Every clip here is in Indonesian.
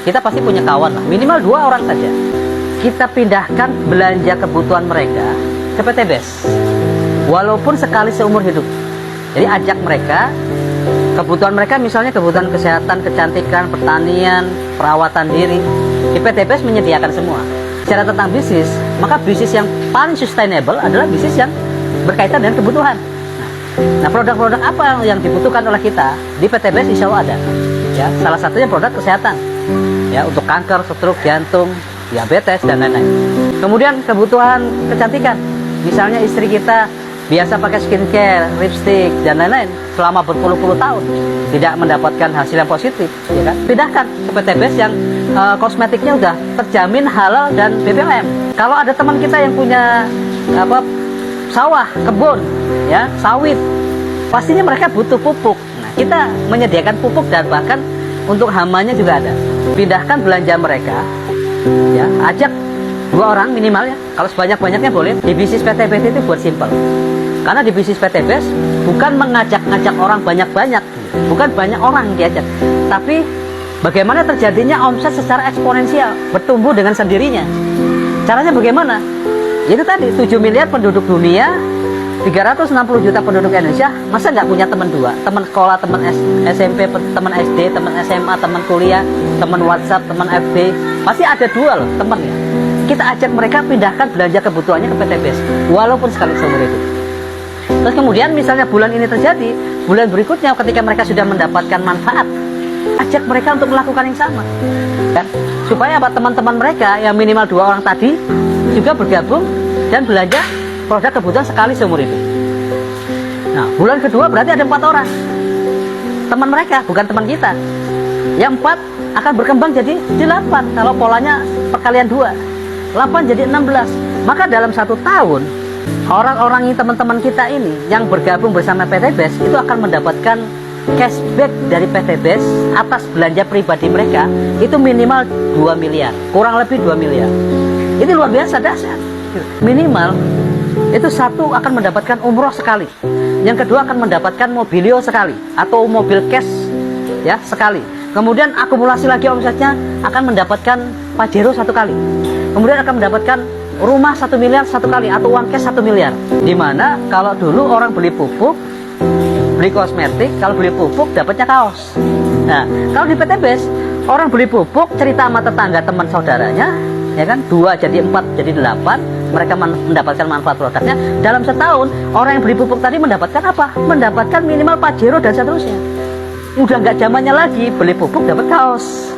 kita pasti punya kawan lah, minimal 2 orang saja. Kita pindahkan belanja kebutuhan mereka ke PT BES, walaupun sekali seumur hidup. Jadi ajak mereka, kebutuhan mereka misalnya kebutuhan kesehatan, kecantikan, pertanian, perawatan diri, di PT BES menyediakan semua. Bicara tentang bisnis, maka bisnis yang paling sustainable adalah bisnis yang berkaitan dengan kebutuhan. Nah, produk-produk apa yang dibutuhkan oleh kita di PT BES insya Allah ada. Ya, salah satunya produk kesehatan. Ya, untuk kanker, stroke, jantung, diabetes dan lain-lain. Kemudian kebutuhan kecantikan. Misalnya istri kita biasa pakai skincare, lipstick dan lain-lain selama berpuluh-puluh tahun tidak mendapatkan hasil yang positif, ya kan? Pindahkan ke PT BES yang kosmetiknya udah terjamin halal dan BPOM. Kalau ada teman kita yang punya sawah, kebun, ya, sawit, pastinya mereka butuh pupuk. Nah, kita menyediakan pupuk dan bahkan untuk hamanya juga ada. Pindahkan belanja mereka, ya, ajak 2 orang minimal ya. Kalau sebanyak-banyaknya boleh. Di bisnis PT BES itu buat simpel. Karena di bisnis PT BES bukan mengajak-ngajak orang banyak-banyak, bukan banyak orang yang diajak, tapi bagaimana terjadinya omset secara eksponensial, bertumbuh dengan sendirinya. Caranya bagaimana? Itu tadi, 7 miliar penduduk dunia, 360 juta penduduk Indonesia, masa nggak punya teman 2? Teman sekolah, teman SMP, teman SD, teman SMA, teman kuliah, teman WhatsApp, teman FB. Pasti ada 2 loh temannya. Kita ajak mereka pindahkan belanja kebutuhannya ke PT BES, walaupun sekali seumur hidup. Terus kemudian misalnya bulan ini terjadi, bulan berikutnya ketika mereka sudah mendapatkan manfaat, ajak mereka untuk melakukan yang sama. Dan supaya teman-teman mereka yang minimal 2 orang tadi juga bergabung dan belanja produk kebutuhan sekali seumur hidup. Nah, bulan kedua berarti ada 4 orang. Teman mereka, bukan teman kita. Yang 4 akan berkembang jadi 8 kalau polanya perkalian 2. 8 jadi 16. Maka dalam 1 tahun, orang-orang ini, teman-teman kita ini yang bergabung bersama PT BES itu akan mendapatkan cashback dari PT BES atas belanja pribadi mereka itu minimal 2 miliar, kurang lebih 2 miliar. Ini luar biasa dahsyat. Minimal itu satu akan mendapatkan umroh sekali, yang kedua akan mendapatkan mobilio sekali atau mobil cash ya sekali. Kemudian akumulasi lagi omsetnya akan mendapatkan pajero 1 kali. Kemudian akan mendapatkan rumah 1 miliar 1 kali atau uang cash 1 miliar. Dimana kalau dulu orang beli pupuk, beli kosmetik, kalau beli pupuk dapatnya kaos. Nah, kalau di PT BES orang beli pupuk cerita sama tetangga, teman saudaranya, ya kan, 2 jadi 4 jadi 8, mereka mendapatkan manfaat produknya. Dalam setahun orang yang beli pupuk tadi mendapatkan apa? Mendapatkan minimal pajero dan seterusnya. Udah nggak zamannya lagi beli pupuk dapat kaos.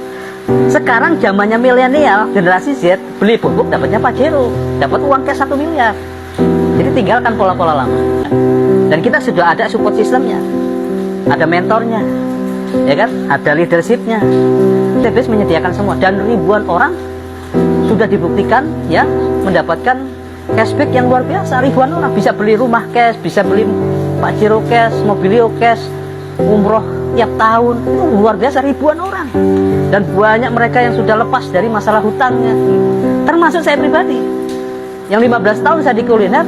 Sekarang zamannya milenial, generasi Z, beli pupuk dapatnya pajero, dapat uang cash 1 miliar. Jadi tinggalkan pola-pola lama. Dan kita sudah ada support sistemnya, ada mentornya, ya kan, ada leadershipnya. PT BES menyediakan semua dan ribuan orang sudah dibuktikan ya mendapatkan cashback yang luar biasa. Ribuan orang bisa beli rumah cash, bisa beli pajero cash, mobilio cash, umroh tiap tahun. Itu luar biasa, ribuan orang. Dan banyak mereka yang sudah lepas dari masalah hutangnya. Termasuk saya pribadi. Yang 15 tahun saya di kuliner,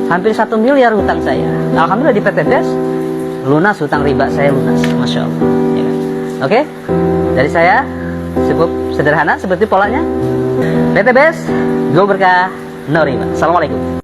hampir 1 miliar hutang saya. Alhamdulillah di PT BES lunas hutang riba saya, lunas, Masya Allah ya. Oke, dari saya cukup sederhana seperti polanya. PT BES, go berkah, no riba. Assalamualaikum.